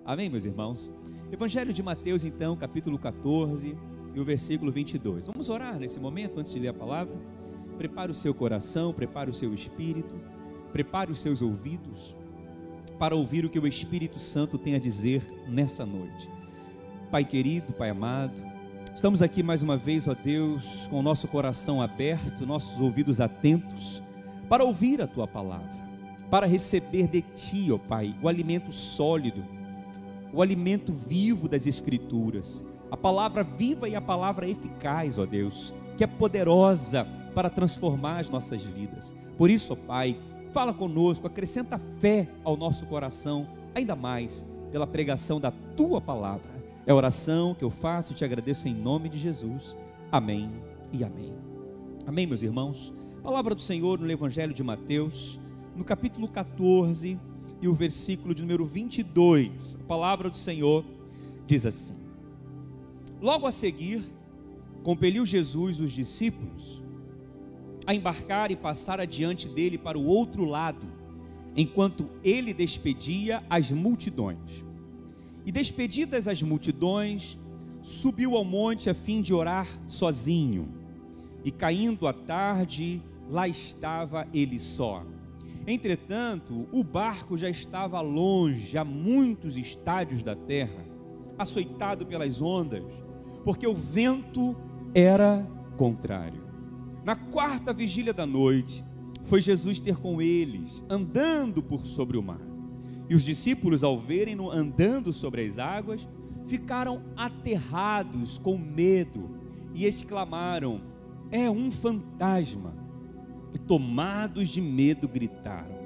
Amém, meus irmãos? Evangelho de Mateus, então, capítulo 14 e o versículo 22. Vamos orar nesse momento, antes de ler a palavra? Prepare o seu coração, prepare o seu espírito, prepare os seus ouvidos para ouvir o que o Espírito Santo tem a dizer nessa noite. Pai querido, Pai amado, estamos aqui mais uma vez, ó Deus, com o nosso coração aberto, nossos ouvidos atentos, para ouvir a Tua palavra, para receber de Ti, ó Pai, o alimento sólido, o alimento vivo das Escrituras, a palavra viva e a palavra eficaz, ó Deus, que é poderosa para transformar as nossas vidas. Por isso, ó Pai, fala conosco, acrescenta fé ao nosso coração, ainda mais pela pregação da Tua palavra. É a oração que eu faço e te agradeço em nome de Jesus. Amém e amém. Amém, meus irmãos. Palavra do Senhor no Evangelho de Mateus, no capítulo 14 e o versículo de número 22. A palavra do Senhor diz assim: Logo a seguir, compeliu Jesus os discípulos a embarcar e passar adiante dele para o outro lado, enquanto ele despedia as multidões. E despedidas as multidões, subiu ao monte a fim de orar sozinho. E caindo a tarde, lá estava ele só. Entretanto, o barco já estava longe, a muitos estádios da terra, açoitado pelas ondas, porque o vento era contrário. Na quarta vigília da noite, foi Jesus ter com eles, andando por sobre o mar. E os discípulos, ao verem-no andando sobre as águas, ficaram aterrados com medo e exclamaram: é um fantasma. E tomados de medo gritaram.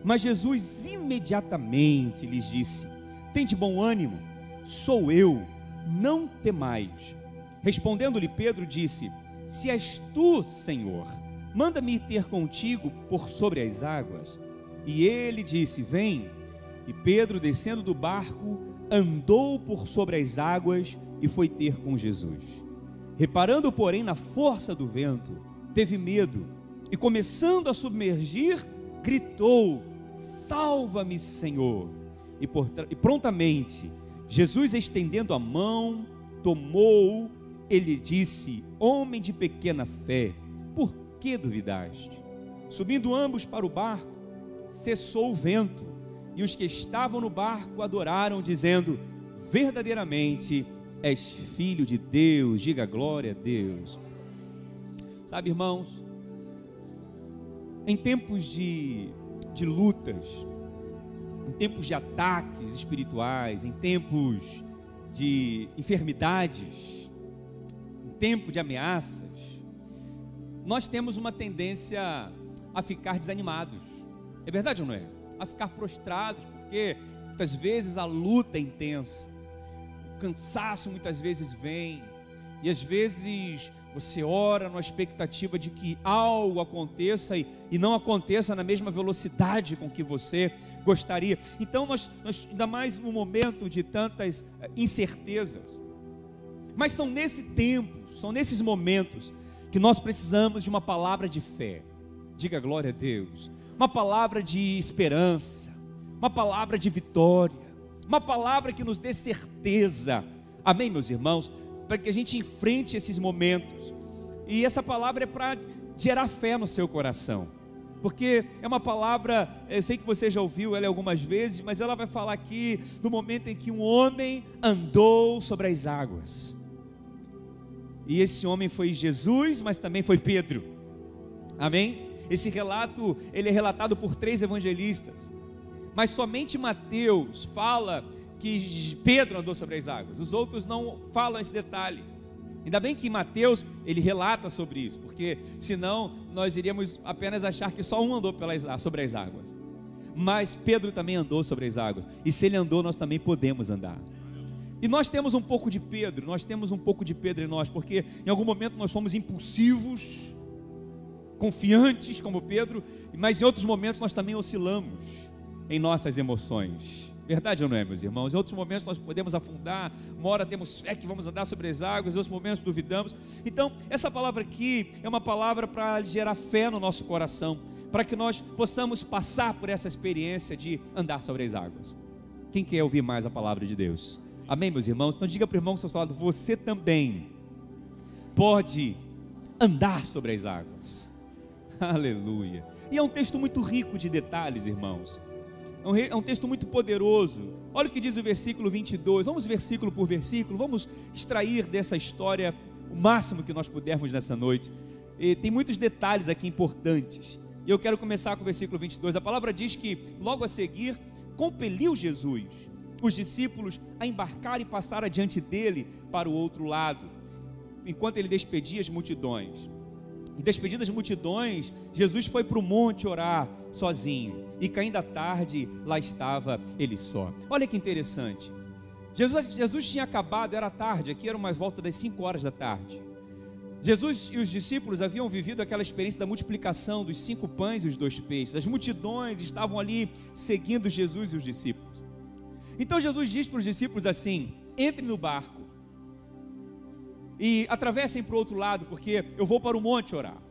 Mas Jesus imediatamente lhes disse: tende bom ânimo, sou eu, não temais. Respondendo-lhe Pedro, disse: se és tu, Senhor, manda-me ir ter contigo por sobre as águas. E ele disse: vem. E Pedro, descendo do barco, andou por sobre as águas e foi ter com Jesus. Reparando, porém, na força do vento, teve medo e, começando a submergir, gritou: salva-me, Senhor. E prontamente, Jesus, estendendo a mão, tomou-o. Ele disse: homem de pequena fé, por que duvidaste? Subindo ambos para o barco, cessou o vento, e os que estavam no barco adoraram, dizendo: verdadeiramente és filho de Deus. Diga glória a Deus. Sabe, irmãos, em tempos de lutas, em tempos de ataques espirituais, em tempos de enfermidades, em tempo de ameaças, nós temos uma tendência a ficar desanimados. É verdade ou não é? A ficar prostrados, porque muitas vezes a luta é intensa, o cansaço muitas vezes vem, e às vezes você ora na expectativa de que algo aconteça e não aconteça na mesma velocidade com que você gostaria. Então nós ainda mais num momento de tantas incertezas, mas são nesse tempo, são nesses momentos que nós precisamos de uma palavra de fé. Diga glória a Deus. Uma palavra de esperança, uma palavra de vitória, uma palavra que nos dê certeza. Amém, meus irmãos? Para que a gente enfrente esses momentos. E essa palavra é para gerar fé no seu coração, porque é uma palavra, eu sei que você já ouviu ela algumas vezes, mas ela vai falar aqui do momento em que um homem andou sobre as águas. E esse homem foi Jesus, mas também foi Pedro. Amém? Esse relato, ele é relatado por 3 evangelistas, mas somente Mateus fala que Pedro andou sobre as águas. Os outros não falam esse detalhe. Ainda bem que Mateus, ele relata sobre isso, porque senão nós iríamos apenas achar que só um andou sobre as águas. Mas Pedro também andou sobre as águas, e se ele andou, nós também podemos andar. E nós temos um pouco de Pedro, em nós, porque em algum momento nós fomos impulsivos, confiantes como Pedro, mas em outros momentos nós também oscilamos em nossas emoções. Verdade ou não é, meus irmãos? Em outros momentos nós podemos afundar, uma hora temos fé que vamos andar sobre as águas, em outros momentos duvidamos. Então, essa palavra aqui é uma palavra para gerar fé no nosso coração, para que nós possamos passar por essa experiência de andar sobre as águas. Quem quer ouvir mais a palavra de Deus? Amém, meus irmãos? Então diga para o irmão que está ao seu lado: você também pode andar sobre as águas. Aleluia. E é um texto muito rico de detalhes, irmãos. É um texto muito poderoso. Olha o que diz o versículo 22. Vamos versículo por versículo. Vamos extrair dessa história o máximo que nós pudermos nessa noite. E tem muitos detalhes aqui importantes. E eu quero começar com o versículo 22. A palavra diz que logo a seguir compeliu Jesus os discípulos a embarcar e passar adiante dele para o outro lado, enquanto ele despedia as multidões. E despedidas as multidões, Jesus foi para o monte orar sozinho, e caindo a tarde, lá estava ele só. Olha que interessante, Jesus tinha acabado, era tarde, aqui era umas volta das 5 horas da tarde. Jesus e os discípulos haviam vivido aquela experiência da multiplicação dos 5 pães e os 2 peixes. As multidões estavam ali seguindo Jesus e os discípulos. Então Jesus diz para os discípulos assim: entrem no barco e atravessem para o outro lado, porque eu vou para o monte orar.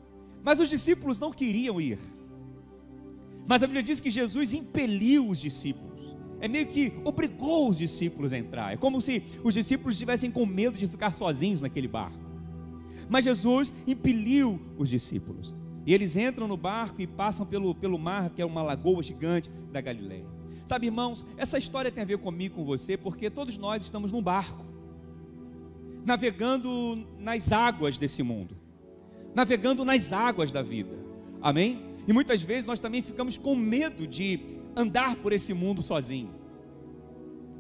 Mas os discípulos não queriam ir. Mas a Bíblia diz que Jesus impeliu os discípulos. É meio que obrigou os discípulos a entrar. É como se os discípulos estivessem com medo de ficar sozinhos naquele barco. Mas Jesus impeliu os discípulos. E eles entram no barco e passam pelo mar, que é uma lagoa gigante da Galileia. Sabe, irmãos, essa história tem a ver comigo, com você, porque todos nós estamos num barco, navegando nas águas desse mundo, navegando nas águas da vida, amém? E muitas vezes nós também ficamos com medo de andar por esse mundo sozinho,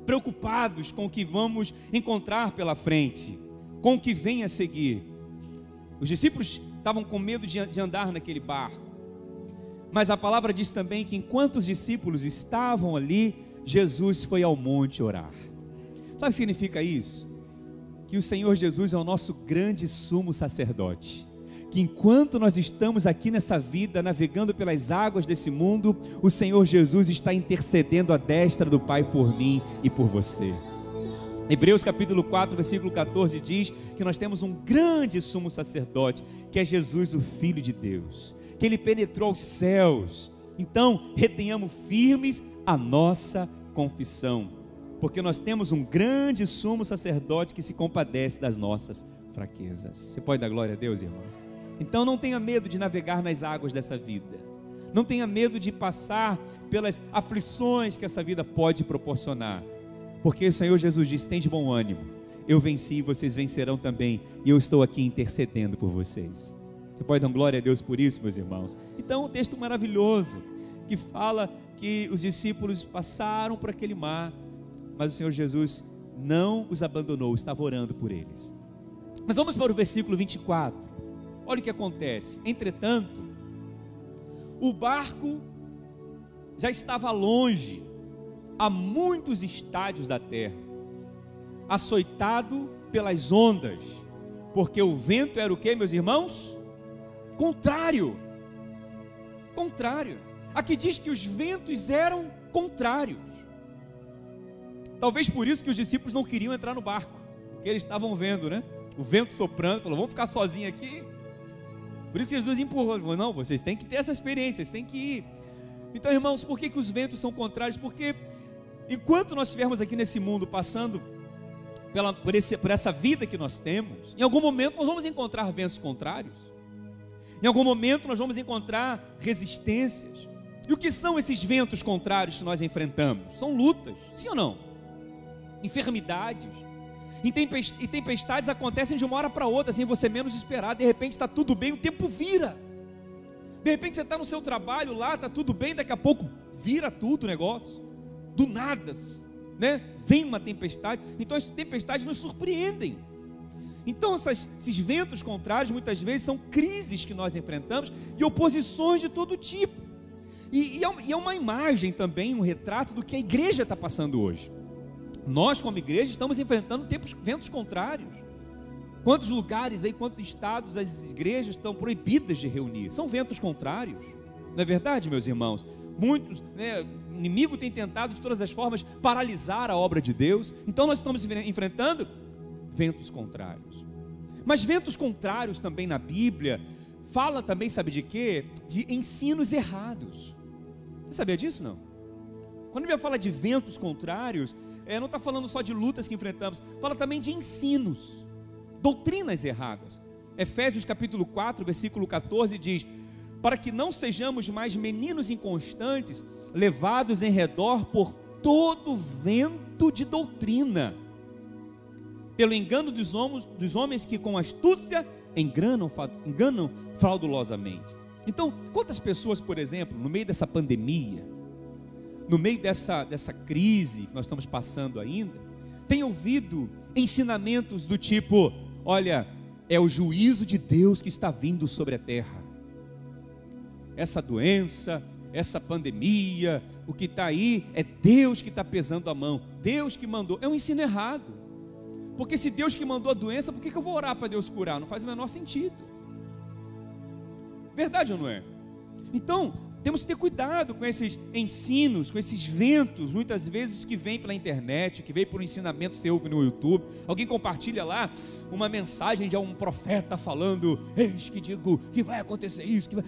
preocupados com o que vamos encontrar pela frente, com o que vem a seguir. Os discípulos estavam com medo de andar naquele barco, mas a palavra diz também que enquanto os discípulos estavam ali, Jesus foi ao monte orar. Sabe o que significa isso? Que o Senhor Jesus é o nosso grande sumo sacerdote, que enquanto nós estamos aqui nessa vida, navegando pelas águas desse mundo, o Senhor Jesus está intercedendo à destra do Pai por mim e por você. Hebreus capítulo 4, versículo 14 diz que nós temos um grande sumo sacerdote, que é Jesus, o Filho de Deus, que Ele penetrou aos céus. Então, retenhamos firmes a nossa confissão, porque nós temos um grande sumo sacerdote que se compadece das nossas fraquezas. Você pode dar glória a Deus, irmãos? Então não tenha medo de navegar nas águas dessa vida, não tenha medo de passar pelas aflições que essa vida pode proporcionar, porque o Senhor Jesus disse: tem de bom ânimo, eu venci e vocês vencerão também, e eu estou aqui intercedendo por vocês. Você pode dar glória a Deus por isso, meus irmãos? Então, um texto maravilhoso, que fala que os discípulos passaram por aquele mar, mas o Senhor Jesus não os abandonou, estava orando por eles. Mas vamos para o versículo 24, olha o que acontece. Entretanto, o barco já estava longe, a muitos estádios da terra, açoitado pelas ondas, porque o vento era o que, meus irmãos? Contrário. Aqui diz que os ventos eram contrários. Talvez por isso que os discípulos não queriam entrar no barco, porque eles estavam vendo, né? O vento soprando, falou: vamos ficar sozinhos aqui. Por isso que Jesus empurrou, falou: não, vocês têm que ter essa experiência, vocês têm que ir. Então, irmãos, por que os ventos são contrários? Porque enquanto nós estivermos aqui nesse mundo, passando por essa vida que nós temos, em algum momento nós vamos encontrar ventos contrários, em algum momento nós vamos encontrar resistências. E o que são esses ventos contrários que nós enfrentamos? São lutas, sim ou não? Enfermidades, e tempestades acontecem de uma hora para outra, sem você menos esperar. De repente está tudo bem, o tempo vira. De repente você está no seu trabalho lá, está tudo bem, daqui a pouco vira tudo o negócio, do nada, né? Vem uma tempestade. Então as tempestades nos surpreendem. Então esses ventos contrários muitas vezes são crises que nós enfrentamos e oposições de todo tipo. E é uma imagem também, um retrato do que a igreja está passando hoje. Nós, como igreja, estamos enfrentando ventos contrários. Quantos lugares aí, quantos estados as igrejas estão proibidas de reunir? São ventos contrários, não é verdade, meus irmãos? Muitos, né, o inimigo tem tentado de todas as formas paralisar a obra de Deus. Então nós estamos enfrentando ventos contrários. Mas ventos contrários também na Bíblia fala também, sabe de quê? De ensinos errados. Você sabia disso, não? Quando a Bíblia fala de ventos contrários, não está falando só de lutas que enfrentamos, fala também de ensinos, doutrinas erradas. Efésios capítulo 4, versículo 14 diz: para que não sejamos mais meninos inconstantes, levados em redor por todo vento de doutrina, pelo engano dos homens que com astúcia enganam fraudulosamente. Então, quantas pessoas, por exemplo, no meio dessa pandemia, no meio dessa crise que nós estamos passando ainda, têm ouvido ensinamentos do tipo: olha, é o juízo de Deus que está vindo sobre a terra, essa doença, essa pandemia, o que está aí é Deus que está pesando a mão, Deus que mandou. É um ensino errado, porque se Deus que mandou a doença, por que eu vou orar para Deus curar? Não faz o menor sentido. Verdade ou não é? Então, temos que ter cuidado com esses ensinos, com esses ventos, muitas vezes que vêm pela internet, que vem por um ensinamento que você ouve no YouTube. Alguém compartilha lá uma mensagem de um profeta falando: eis que digo que vai acontecer isso, que vai...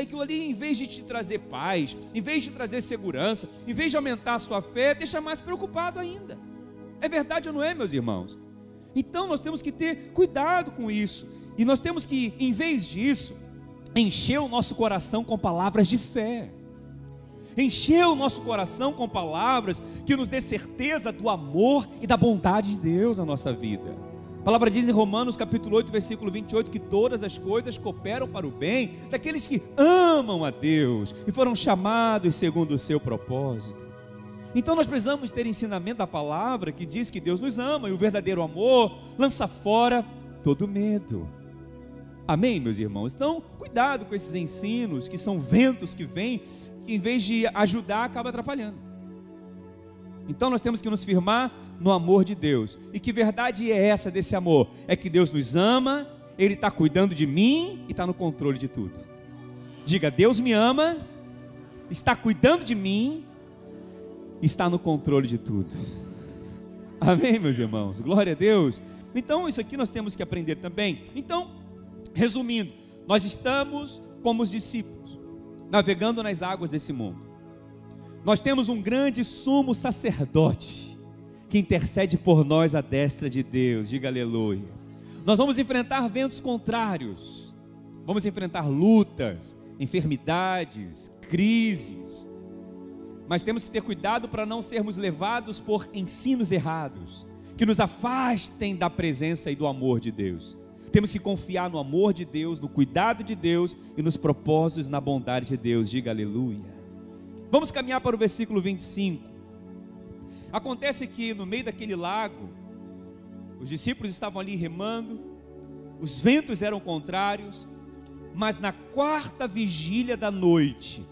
Aquilo ali, em vez de te trazer paz, em vez de trazer segurança, em vez de aumentar a sua fé, deixa mais preocupado ainda. É verdade ou não é, meus irmãos? Então nós temos que ter cuidado com isso, e nós temos que, em vez disso, encher o nosso coração com palavras de fé, encher o nosso coração com palavras que nos dê certeza do amor e da bondade de Deus na nossa vida. A palavra diz em Romanos capítulo 8, versículo 28, que todas as coisas cooperam para o bem daqueles que amam a Deus e foram chamados segundo o seu propósito. Então nós precisamos ter ensinamento da palavra que diz que Deus nos ama, e o verdadeiro amor lança fora todo medo. Amém, meus irmãos? Então, cuidado com esses ensinos que são ventos que vêm, que em vez de ajudar, acaba atrapalhando. Então nós temos que nos firmar no amor de Deus. E que verdade é essa desse amor? É que Deus nos ama, Ele está cuidando de mim e está no controle de tudo. Diga: Deus me ama, está cuidando de mim, está no controle de tudo. Amém, meus irmãos? Glória a Deus. Então isso aqui nós temos que aprender também. Então, resumindo, nós estamos como os discípulos, navegando nas águas desse mundo. Nós temos um grande sumo sacerdote que intercede por nós à destra de Deus. Diga aleluia. Nós vamos enfrentar ventos contrários, vamos enfrentar lutas, enfermidades, crises, mas temos que ter cuidado para não sermos levados por ensinos errados, que nos afastem da presença e do amor de Deus. Temos que confiar no amor de Deus, no cuidado de Deus e nos propósitos, na bondade de Deus. Diga aleluia. Vamos caminhar para o versículo 25. Acontece que no meio daquele lago, os discípulos estavam ali remando, os ventos eram contrários, mas na quarta vigília da noite,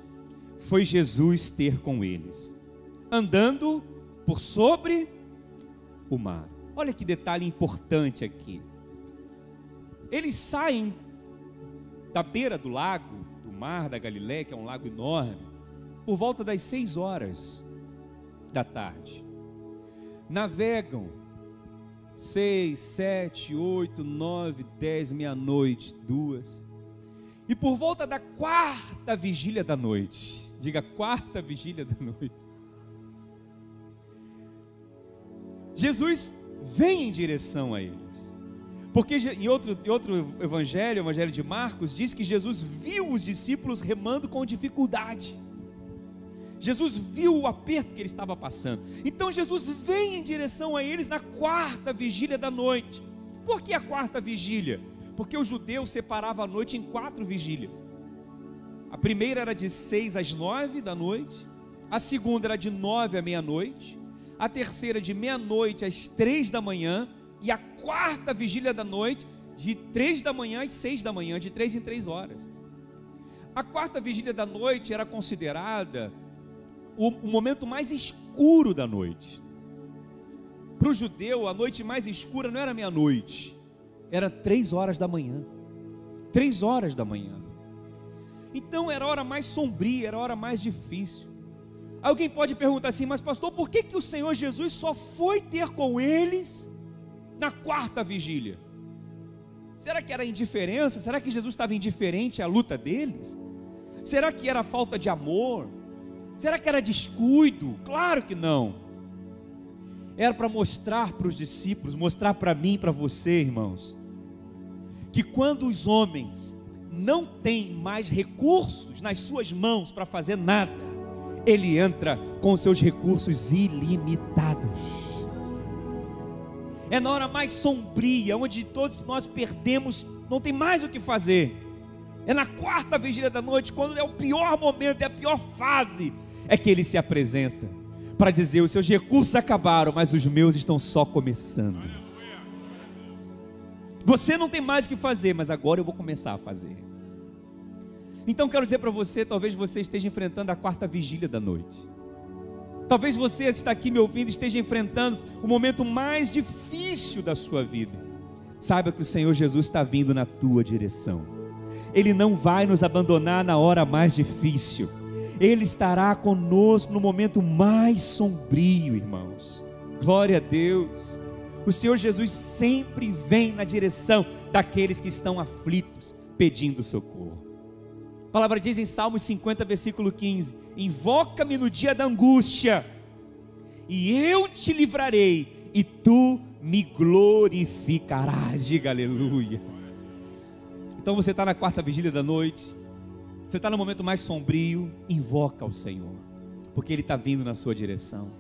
foi Jesus ter com eles, andando por sobre o mar. Olha que detalhe importante aqui. Eles saem da beira do lago, do mar da Galileia, que é um lago enorme, por volta das 6 horas da tarde. Navegam 6, 7, 8, 9, 10, meia-noite, 2. E por volta da quarta vigília da noite, diga quarta vigília da noite, Jesus vem em direção a eles. Porque em outro evangelho, o evangelho de Marcos, diz que Jesus viu os discípulos remando com dificuldade. Jesus viu o aperto que ele estava passando. Então Jesus vem em direção a eles na quarta vigília da noite. Por que a quarta vigília? Porque o judeu separava a noite em 4 vigílias. A primeira era de 6 às 9 da noite. A segunda era de 9 à meia-noite. A terceira de meia-noite às 3 da manhã. E a quarta vigília da noite, de 3 da manhã às 6 da manhã, de 3 em 3 horas. A quarta vigília da noite era considerada o momento mais escuro da noite. Para o judeu, a noite mais escura não era meia-noite, era 3 horas da manhã. 3 horas da manhã. Então era a hora mais sombria, era a hora mais difícil. Alguém pode perguntar assim: mas pastor, por que o Senhor Jesus só foi ter com eles na quarta vigília? Será que era indiferença? Será que Jesus estava indiferente à luta deles? Será que era falta de amor? Será que era descuido? Claro que não. Era para mostrar para os discípulos, mostrar para mim e para você, irmãos, que quando os homens não têm mais recursos nas suas mãos para fazer nada, Ele entra com os seus recursos ilimitados. É na hora mais sombria, onde todos nós perdemos, não tem mais o que fazer. É na quarta vigília da noite, quando é o pior momento, é a pior fase, é que Ele se apresenta para dizer: os seus recursos acabaram, mas os meus estão só começando. Você não tem mais o que fazer, mas agora eu vou começar a fazer. Então quero dizer para você, talvez você esteja enfrentando a quarta vigília da noite. Talvez você está aqui me ouvindo e esteja enfrentando o momento mais difícil da sua vida. Saiba que o Senhor Jesus está vindo na tua direção. Ele não vai nos abandonar na hora mais difícil. Ele estará conosco no momento mais sombrio, irmãos. Glória a Deus. O Senhor Jesus sempre vem na direção daqueles que estão aflitos, pedindo socorro. A palavra diz em Salmos 50, versículo 15: invoca-me no dia da angústia, e eu te livrarei, e tu me glorificarás. Diga aleluia. Então você está na quarta vigília da noite, você está no momento mais sombrio, invoca o Senhor, porque Ele está vindo na sua direção.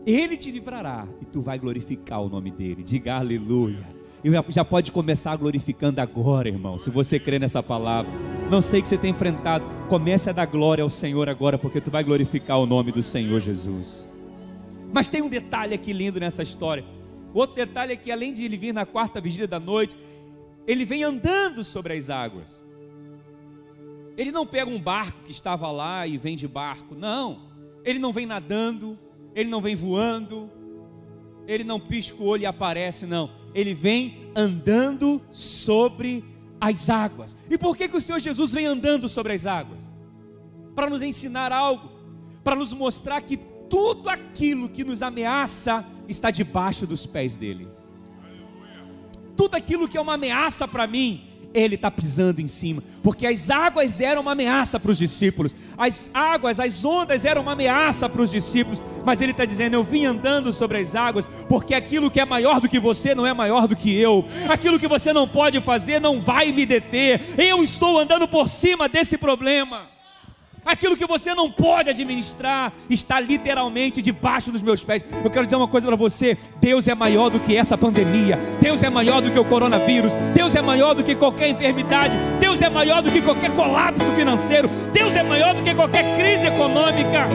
Ele te livrará, e tu vai glorificar o nome dEle. Diga aleluia. E já pode começar glorificando agora, irmão, se você crê nessa palavra. Não sei o que você tem enfrentado, comece a dar glória ao Senhor agora, porque tu vai glorificar o nome do Senhor Jesus. Mas tem um detalhe aqui lindo nessa história. O outro detalhe é que, além de Ele vir na quarta vigília da noite, Ele vem andando sobre as águas. Ele não pega um barco que estava lá e vem de barco, não. Ele não vem nadando, Ele não vem voando, Ele não pisca o olho e aparece, não. Ele vem andando sobre as águas. E por que o Senhor Jesus vem andando sobre as águas? Para nos ensinar algo, para nos mostrar que tudo aquilo que nos ameaça está debaixo dos pés dEle. Tudo aquilo que é uma ameaça para mim, Ele está pisando em cima, porque as águas eram uma ameaça para os discípulos, as águas, as ondas eram uma ameaça para os discípulos, mas Ele está dizendo: eu vim andando sobre as águas, porque aquilo que é maior do que você não é maior do que eu, aquilo que você não pode fazer não vai me deter, eu estou andando por cima desse problema. Aquilo que você não pode administrar está literalmente debaixo dos meus pés. Eu quero dizer uma coisa para você: Deus é maior do que essa pandemia, Deus é maior do que o coronavírus, Deus é maior do que qualquer enfermidade, Deus é maior do que qualquer colapso financeiro, Deus é maior do que qualquer crise econômica.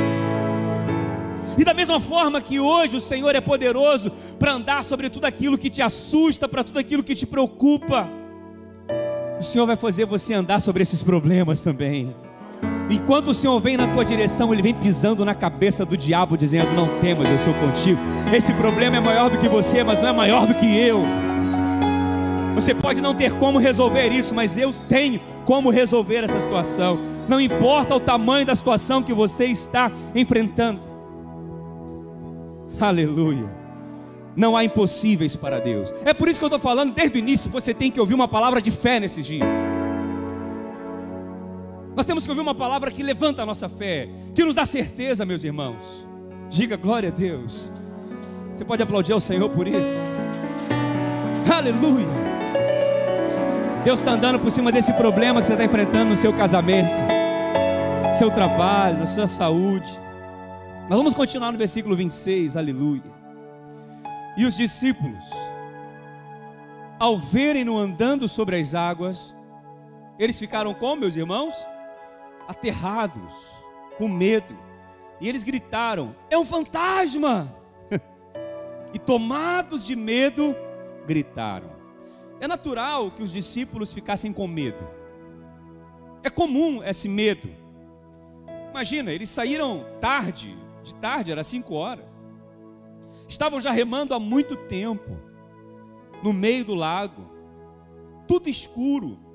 E da mesma forma que hoje o Senhor é poderoso para andar sobre tudo aquilo que te assusta, para tudo aquilo que te preocupa, o Senhor vai fazer você andar sobre esses problemas também. Enquanto o Senhor vem na tua direção, Ele vem pisando na cabeça do diabo, dizendo: não temas, eu sou contigo. Esse problema é maior do que você, mas não é maior do que eu. Você pode não ter como resolver isso, mas eu tenho como resolver essa situação. Não importa o tamanho da situação que você está enfrentando. Aleluia. Não há impossíveis para Deus. É por isso que eu estou falando desde o início, você tem que ouvir uma palavra de fé nesses dias. Nós temos que ouvir uma palavra que levanta a nossa fé, que nos dá certeza, meus irmãos. Diga glória a Deus. Você pode aplaudir ao Senhor por isso? Aleluia. Deus está andando por cima desse problema que você está enfrentando no seu casamento, no seu trabalho, na sua saúde. Nós vamos continuar no versículo 26, aleluia. E os discípulos, ao verem-no andando sobre as águas, eles ficaram como, meus irmãos? Aterrados, com medo, e eles gritaram: é um fantasma! E tomados de medo, gritaram. É natural que os discípulos ficassem com medo, é comum esse medo. Imagina, eles saíram tarde, de tarde, era 5 horas, estavam já remando há muito tempo, no meio do lago, tudo escuro.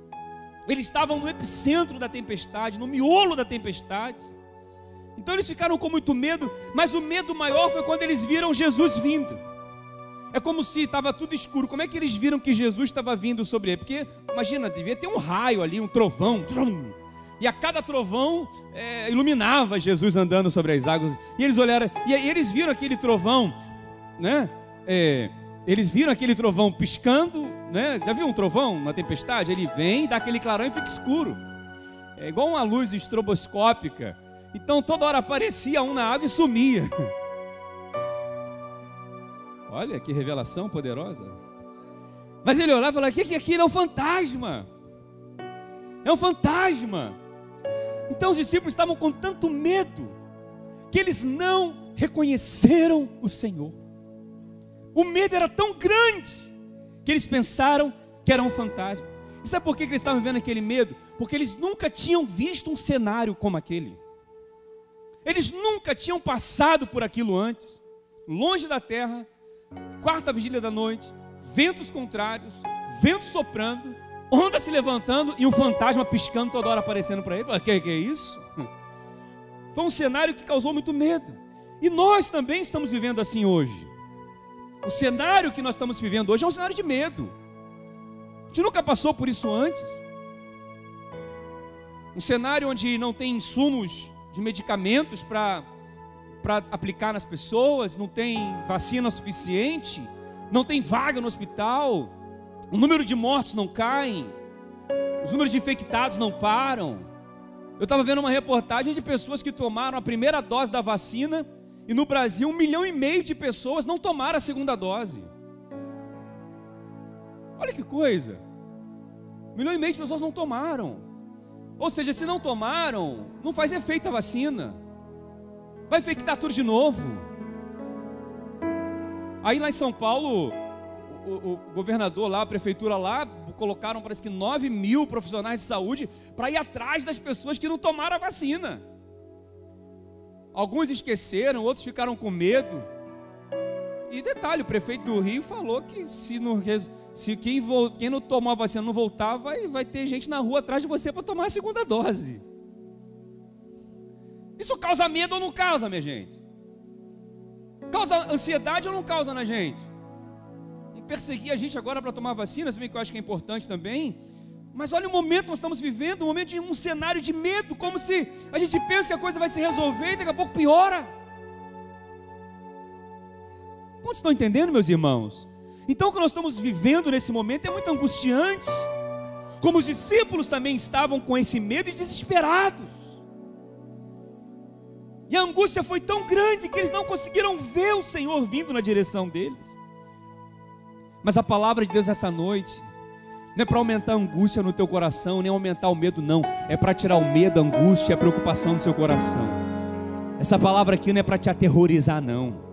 Eles estavam no epicentro da tempestade, no miolo da tempestade. Então eles ficaram com muito medo, mas o medo maior foi quando eles viram Jesus vindo. É como se estava tudo escuro. Como é que eles viram que Jesus estava vindo sobre ele? Porque, imagina, devia ter um raio ali, um trovão. E a cada trovão iluminava Jesus andando sobre as águas. E eles olharam, e eles viram aquele trovão, né? Eles viram aquele trovão piscando, né? Já viu um trovão, uma tempestade? Ele vem, dá aquele clarão e fica escuro. É igual uma luz estroboscópica. Então toda hora aparecia um na água e sumia. Olha que revelação poderosa. Mas ele olhava e falava: o que é aquilo? É um fantasma. É um fantasma. Então os discípulos estavam com tanto medo que eles não reconheceram o Senhor. O medo era tão grande que eles pensaram que era um fantasma. E sabe por que eles estavam vivendo aquele medo? Porque eles nunca tinham visto um cenário como aquele. Eles nunca tinham passado por aquilo antes. Longe da terra, quarta vigília da noite, ventos contrários, ventos soprando, onda se levantando e um fantasma piscando toda hora aparecendo para ele. Fala: que é isso? Foi um cenário que causou muito medo. E nós também estamos vivendo assim hoje. O cenário que nós estamos vivendo hoje é um cenário de medo. A gente nunca passou por isso antes. Um cenário onde não tem insumos de medicamentos para aplicar nas pessoas, não tem vacina suficiente, não tem vaga no hospital, o número de mortos não cai, os números de infectados não param. Eu estava vendo uma reportagem de pessoas que tomaram a primeira dose da vacina e no Brasil 1,5 milhão de pessoas não tomaram a segunda dose. Olha que coisa, 1,5 milhão de pessoas não tomaram. Ou seja, se não tomaram, não faz efeito a vacina, vai infectar tudo de novo. Aí lá em São Paulo, o governador lá, a prefeitura lá, colocaram parece que 9 mil profissionais de saúde para ir atrás das pessoas que não tomaram a vacina. Alguns esqueceram, outros ficaram com medo. E detalhe, o prefeito do Rio falou que se quem não tomou a vacina não voltar, vai ter gente na rua atrás de você para tomar a segunda dose. Isso causa medo ou não causa, minha gente? Causa ansiedade ou não causa na gente? Não perseguir a gente agora para tomar vacina, se bem que eu acho que é importante também. Mas olha o momento que nós estamos vivendo, um momento de um cenário de medo, como se a gente pensa que a coisa vai se resolver e daqui a pouco piora. Quantos estão entendendo, meus irmãos? Então o que nós estamos vivendo nesse momento é muito angustiante. Como os discípulos também estavam com esse medo e desesperados. E a angústia foi tão grande que eles não conseguiram ver o Senhor vindo na direção deles. Mas a palavra de Deus essa noite não é para aumentar a angústia no teu coração, nem aumentar o medo, não. É para tirar o medo, a angústia e a preocupação do seu coração. Essa palavra aqui não é para te aterrorizar, não.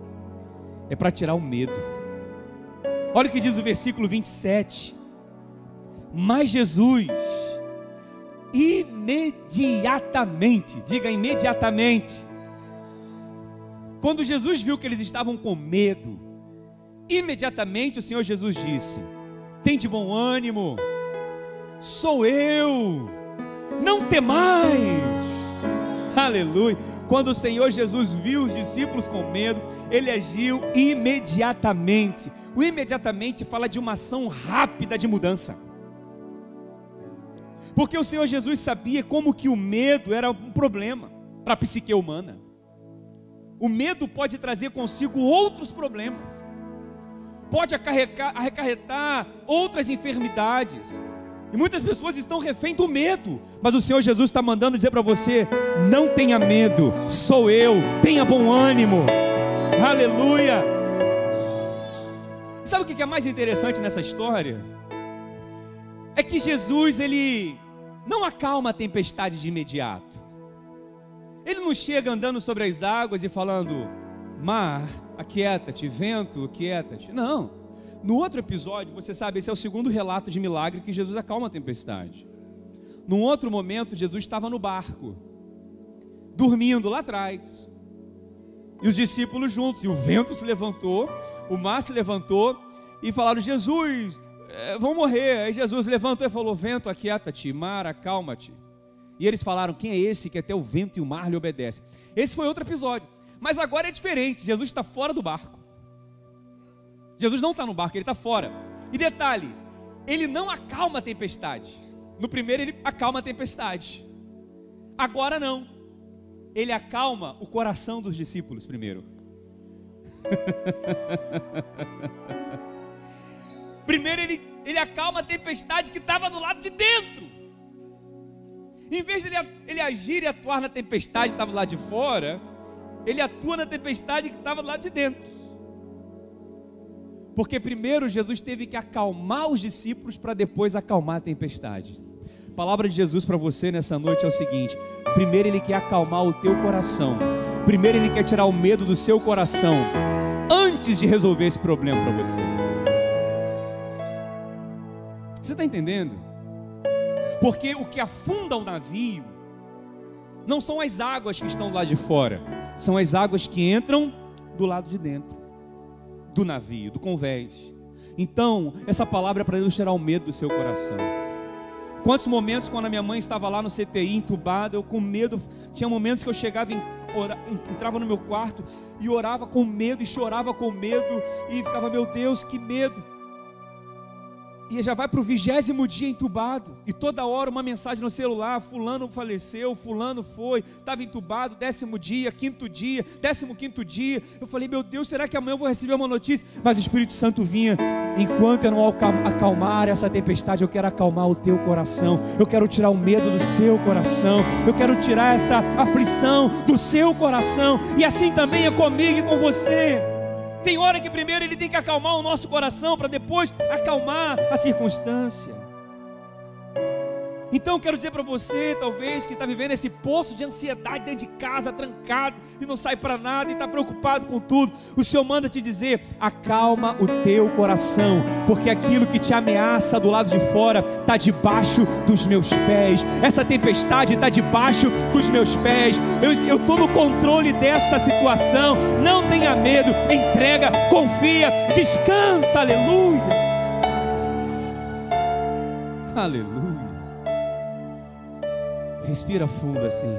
É para tirar o medo. Olha o que diz o versículo 27. Mas Jesus, imediatamente, diga imediatamente, quando Jesus viu que eles estavam com medo, imediatamente o Senhor Jesus disse: tem de bom ânimo, sou eu, não temais. Aleluia. Quando o Senhor Jesus viu os discípulos com medo, ele agiu imediatamente. O imediatamente fala de uma ação rápida de mudança. Porque o Senhor Jesus sabia como que o medo era um problema para a psique humana. O medo pode trazer consigo outros problemas, pode acarretar outras enfermidades, e muitas pessoas estão refém do medo. Mas o Senhor Jesus está mandando dizer para você: não tenha medo, sou eu, tenha bom ânimo. Aleluia. Sabe o que é mais interessante nessa história? É que Jesus, ele não acalma a tempestade de imediato. Ele não chega andando sobre as águas e falando: mar, aquieta-te, vento, aquieta-te. Não. No outro episódio, você sabe, esse é o segundo relato de milagre que Jesus acalma a tempestade. Num outro momento, Jesus estava no barco, dormindo lá atrás, e os discípulos juntos, e o vento se levantou, o mar se levantou, e falaram: Jesus, vão morrer. Aí Jesus levantou e falou: vento, aquieta-te, mar, acalma-te. E eles falaram: quem é esse que até o vento e o mar lhe obedecem? Esse foi outro episódio, mas agora é diferente. Jesus está fora do barco. Jesus não está no barco, ele está fora. E detalhe, ele não acalma a tempestade. No primeiro ele acalma a tempestade, Agora não, ele acalma o coração dos discípulos primeiro. Primeiro ele acalma a tempestade que estava do lado de dentro. Em vez de ele agir e atuar na tempestade que estava lá de fora, ele atua na tempestade que estava lá de dentro. Porque primeiro Jesus teve que acalmar os discípulos para depois acalmar a tempestade. A palavra de Jesus para você nessa noite é o seguinte: primeiro ele quer acalmar o teu coração. Primeiro ele quer tirar o medo do seu coração antes de resolver esse problema para você. Você está entendendo? Porque o que afunda o navio não são as águas que estão lá de fora, são as águas que entram do lado de dentro do navio, do convés. Então, essa palavra é para Deus tirar o medo do seu coração. Quantos momentos, quando a minha mãe estava lá no CTI, entubada, eu com medo, tinha momentos que eu chegava entrava no meu quarto e orava com medo e chorava com medo e ficava, meu Deus, que medo. E já vai para o 20º dia entubado, e toda hora uma mensagem no celular: fulano faleceu, fulano foi, estava entubado, 10º dia, 5º dia, 15º dia. Eu falei, meu Deus, será que amanhã eu vou receber uma notícia? Mas o Espírito Santo vinha: enquanto eu não acalmar essa tempestade, eu quero acalmar o teu coração, eu quero tirar o medo do seu coração, eu quero tirar essa aflição do seu coração. E assim também é comigo e com você. Tem hora que primeiro ele tem que acalmar o nosso coração para depois acalmar a circunstância. Então eu quero dizer para você, talvez, que está vivendo esse poço de ansiedade dentro de casa, trancado, e não sai para nada, e está preocupado com tudo, o Senhor manda te dizer: acalma o teu coração, porque aquilo que te ameaça do lado de fora está debaixo dos meus pés. Essa tempestade está debaixo dos meus pés. Eu estou no controle dessa situação. Não tenha medo, entrega, confia, descansa. Aleluia, aleluia. Respira fundo assim,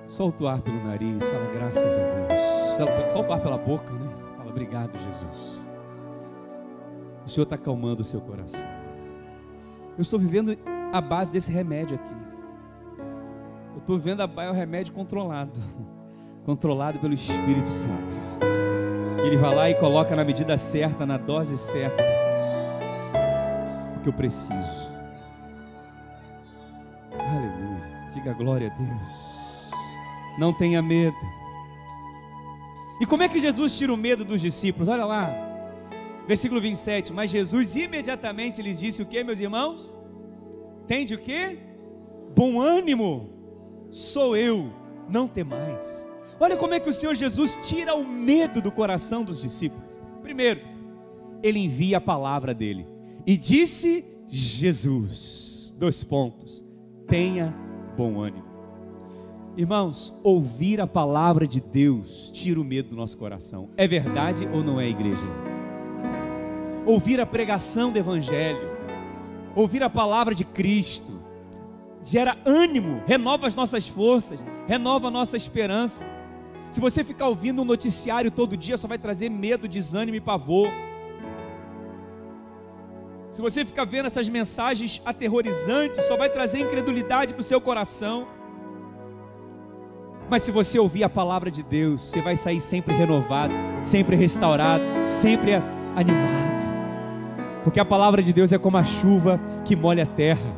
solta o ar pelo nariz, fala graças a Deus. Solta o ar pela boca, né? Fala obrigado, Jesus. O Senhor está acalmando o seu coração. Eu estou vivendo a base desse remédio aqui. Eu estou vivendo o remédio controlado pelo Espírito Santo. Ele vai lá e coloca na medida certa, na dose certa, o que eu preciso. Aleluia, diga glória a Deus. Não tenha medo. E como é que Jesus tira o medo dos discípulos? Olha lá, versículo 27. Mas Jesus imediatamente lhes disse o que, meus irmãos? Tende o que? Bom ânimo, sou eu, não temais. Olha como é que o Senhor Jesus tira o medo do coração dos discípulos. Primeiro, Ele envia a palavra dele. E disse Jesus, 2 pontos: tenha bom ânimo. Irmãos, ouvir a palavra de Deus tira o medo do nosso coração. É verdade ou não é, igreja? Ouvir a pregação do Evangelho, ouvir a palavra de Cristo, gera ânimo, renova as nossas forças, renova a nossa esperança. Se você ficar ouvindo um noticiário todo dia, só vai trazer medo, desânimo e pavor. Se você ficar vendo essas mensagens aterrorizantes, só vai trazer incredulidade para o seu coração. Mas se você ouvir a palavra de Deus, você vai sair sempre renovado, sempre restaurado, sempre animado. Porque a palavra de Deus é como a chuva que molha a terra.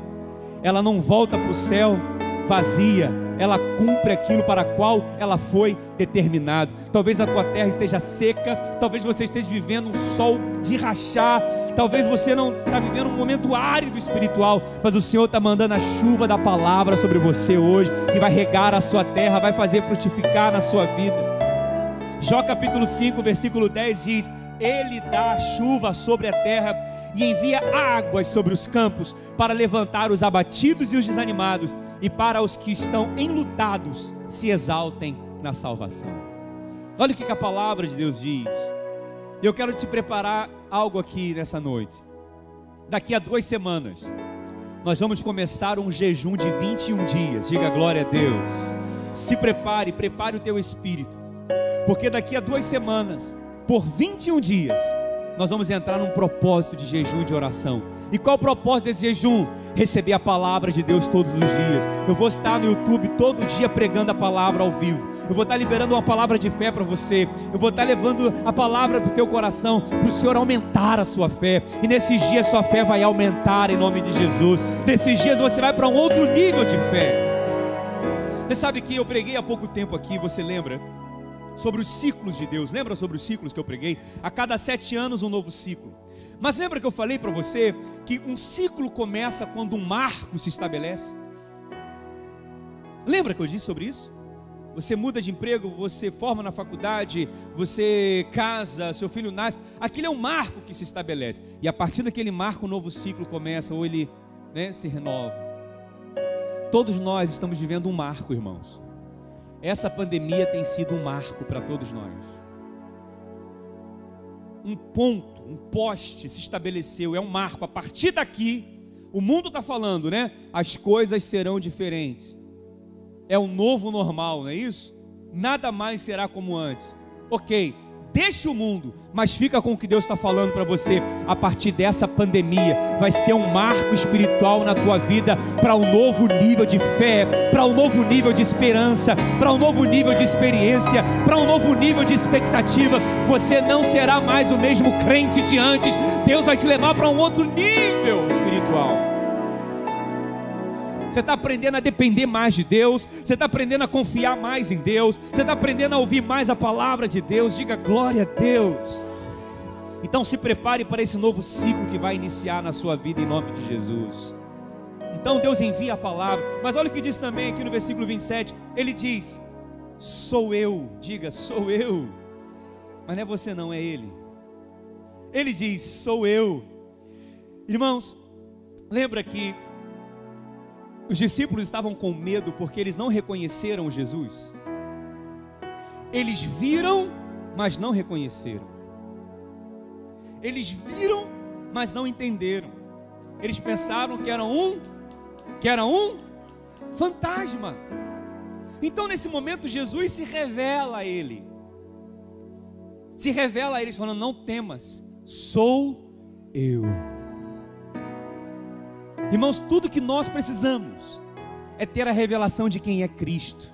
Ela não volta para o céu vazia, ela cumpre aquilo para qual ela foi determinado. Talvez a tua terra esteja seca, talvez você esteja vivendo um sol de rachar, talvez você não está vivendo um momento árido espiritual, mas o Senhor está mandando a chuva da palavra sobre você hoje, que vai regar a sua terra, vai fazer frutificar na sua vida. Jó capítulo 5 versículo 10 diz: Ele dá chuva sobre a terra e envia águas sobre os campos, para levantar os abatidos e os desanimados, e para os que estão enlutados se exaltem na salvação. Olha o que a palavra de Deus diz. Eu quero te preparar algo aqui nessa noite. Daqui a 2 semanas nós vamos começar um jejum de 21 dias. Diga glória a Deus. Se prepare, prepare o teu espírito, porque daqui a 2 semanas, por 21 dias, nós vamos entrar num propósito de jejum e de oração. E qual o propósito desse jejum? Receber a palavra de Deus todos os dias. Eu vou estar no YouTube todo dia pregando a palavra ao vivo. Eu vou estar liberando uma palavra de fé para você. Eu vou estar levando a palavra para o teu coração, para o Senhor aumentar a sua fé. E nesses dias sua fé vai aumentar em nome de Jesus. Nesses dias você vai para um outro nível de fé. Você sabe que eu preguei há pouco tempo aqui, você lembra? Sobre os ciclos de Deus. Lembra sobre os ciclos que eu preguei? A cada 7 anos um novo ciclo. Mas lembra que eu falei para você que um ciclo começa quando um marco se estabelece? Lembra que eu disse sobre isso? Você muda de emprego, você forma na faculdade, você casa, seu filho nasce. Aquilo é um marco que se estabelece. E a partir daquele marco um novo ciclo começa, ou ele, se renova. Todos nós estamos vivendo um marco, irmãos. Essa pandemia tem sido um marco para todos nós. Um ponto, um poste se estabeleceu, é um marco. A partir daqui, o mundo está falando, as coisas serão diferentes. É o novo normal, não é isso? Nada mais será como antes. Ok, deixa o mundo, mas fica com o que Deus está falando para você. A partir dessa pandemia, vai ser um marco espiritual na tua vida, para um novo nível de fé, para um novo nível de esperança, para um novo nível de experiência, para um novo nível de expectativa. Você não será mais o mesmo crente de antes. Deus vai te levar para um outro nível espiritual. Você está aprendendo a depender mais de Deus. Você está aprendendo a confiar mais em Deus. Você está aprendendo a ouvir mais a palavra de Deus. Diga glória a Deus. Então se prepare para esse novo ciclo que vai iniciar na sua vida em nome de Jesus. Então Deus envia a palavra. Mas olha o que diz também aqui no versículo 27. Ele diz: sou eu. Diga, sou eu. Mas não é você não, é Ele. Ele diz, sou eu. Irmãos, lembra que os discípulos estavam com medo porque eles não reconheceram Jesus. Eles viram, mas não reconheceram. Eles viram, mas não entenderam. Eles pensaram que era um fantasma. Então nesse momento Jesus se revela a ele. Se revela a eles falando: não temas, sou eu. Irmãos, tudo que nós precisamos é ter a revelação de quem é Cristo,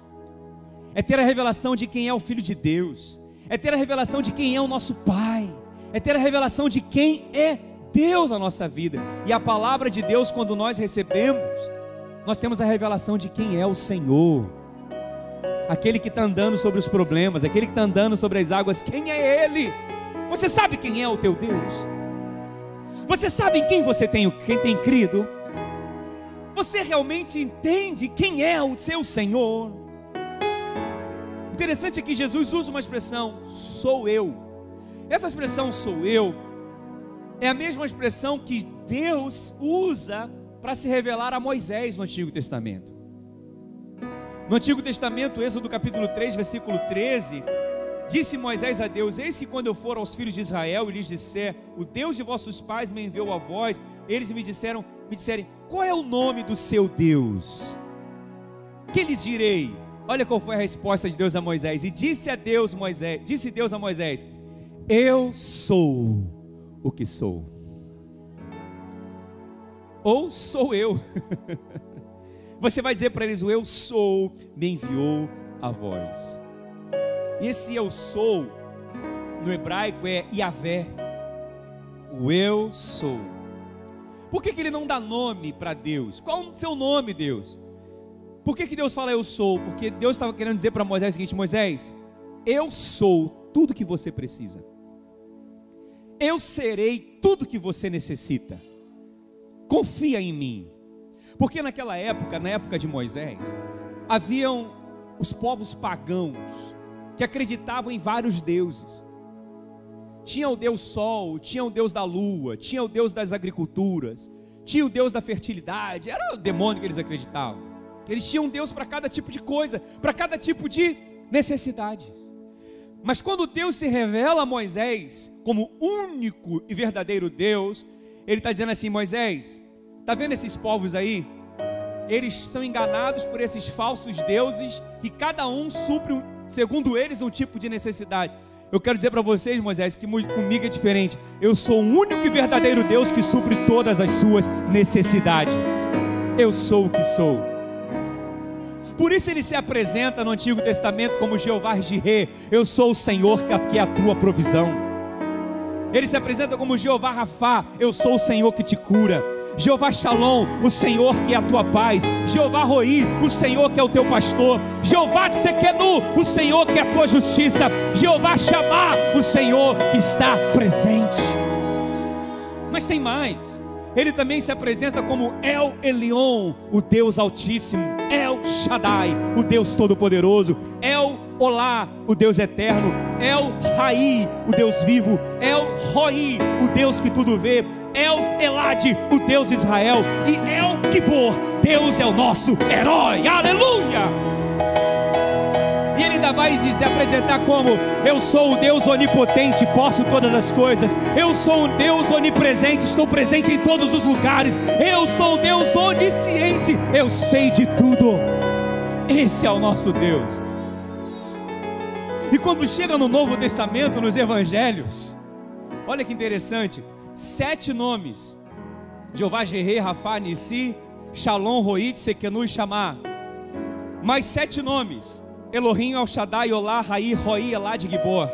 é ter a revelação de quem é o Filho de Deus, é ter a revelação de quem é o nosso Pai, é ter a revelação de quem é Deus na nossa vida. E a palavra de Deus, quando nós recebemos, nós temos a revelação de quem é o Senhor, aquele que está andando sobre os problemas, aquele que está andando sobre as águas. Quem é Ele? Você sabe quem é o teu Deus? Você sabe em quem você tem crido? Você realmente entende quem é o seu Senhor? Interessante é que Jesus usa uma expressão, sou eu. Essa expressão, sou eu, é a mesma expressão que Deus usa para se revelar a Moisés no Antigo Testamento. No Antigo Testamento, Êxodo capítulo 3, versículo 13, disse Moisés a Deus: eis que quando eu for aos filhos de Israel e lhes disser, o Deus de vossos pais me enviou a vós, eles me disserem, qual é o nome do seu Deus? Que lhes direi? Olha qual foi a resposta de Deus a Moisés. E disse Deus a Moisés: eu sou o que sou. Ou sou eu. Você vai dizer para eles: o eu sou me enviou a vós. E esse eu sou no hebraico é Yahvé, o eu sou. Por que ele não dá nome para Deus? Qual é o seu nome, Deus? Por que Deus fala eu sou? Porque Deus estava querendo dizer para Moisés o seguinte: Moisés, eu sou tudo que você precisa, eu serei tudo que você necessita, confia em mim. Porque naquela época, na época de Moisés, haviam os povos pagãos que acreditavam em vários deuses. Tinha o Deus Sol, tinha o Deus da Lua, tinha o Deus das agriculturas, tinha o Deus da fertilidade. Era o demônio que eles acreditavam. Eles tinham um Deus para cada tipo de coisa, para cada tipo de necessidade. Mas quando Deus se revela a Moisés como único e verdadeiro Deus, Ele está dizendo assim: Moisés, está vendo esses povos aí? Eles são enganados por esses falsos deuses, e cada um supre, segundo eles, um tipo de necessidade. Eu quero dizer para vocês, Moisés, que comigo é diferente. Eu sou o único e verdadeiro Deus que supre todas as suas necessidades. Eu sou o que sou. Por isso ele se apresenta no Antigo Testamento como Jeová Jireh. Eu sou o Senhor que é a tua provisão. Ele se apresenta como Jeová Rafá. Eu sou o Senhor que te cura. Jeová Shalom, o Senhor que é a tua paz. Jeová Roi, o Senhor que é o teu pastor. Jeová Tsequenu, o Senhor que é a tua justiça. Jeová Shammah, o Senhor que está presente. Mas tem mais. Ele também se apresenta como El Elyon, o Deus Altíssimo. El Shaddai, o Deus Todo-Poderoso. El Olá, o Deus Eterno. El Rai, o Deus vivo. El Roi, o Deus que tudo vê. El Elad, o Deus de Israel. E El Gibor, Deus é o nosso herói. Aleluia! E ele ainda vai se apresentar como: eu sou o Deus onipotente, posso todas as coisas. Eu sou o Deus onipresente, estou presente em todos os lugares. Eu sou o Deus onisciente, eu sei de tudo. Esse é o nosso Deus. E quando chega no Novo Testamento, nos Evangelhos, olha que interessante, 7 nomes: Jeová Jireh, Rafá, Nissi, Shalom, Roi, Tsequenu e Shammah. Mais 7 nomes: Elohim, El Shaddai, Olá, Rai, Roi, Elad, Gibor.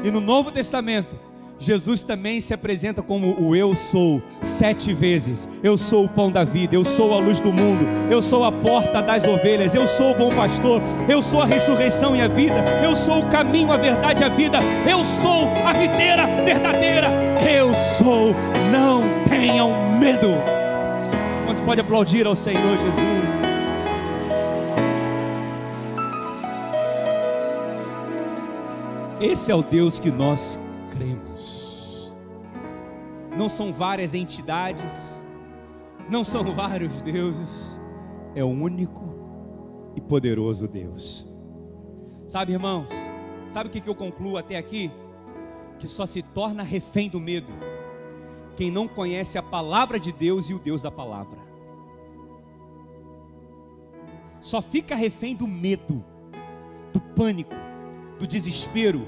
E no Novo Testamento, Jesus também se apresenta como o eu sou, 7 vezes. Eu sou o pão da vida, eu sou a luz do mundo, eu sou a porta das ovelhas, eu sou o bom pastor, eu sou a ressurreição e a vida, eu sou o caminho, a verdade e a vida, eu sou a videira verdadeira, eu sou, não tenham medo. Você pode aplaudir ao Senhor Jesus. Esse é o Deus que nós cremos. Não são várias entidades, não são vários deuses, é o único e poderoso Deus. Sabe, irmãos, sabe o que eu concluo até aqui? Que só se torna refém do medo quem não conhece a palavra de Deus e o Deus da palavra. Só fica refém do medo, do pânico, do desespero,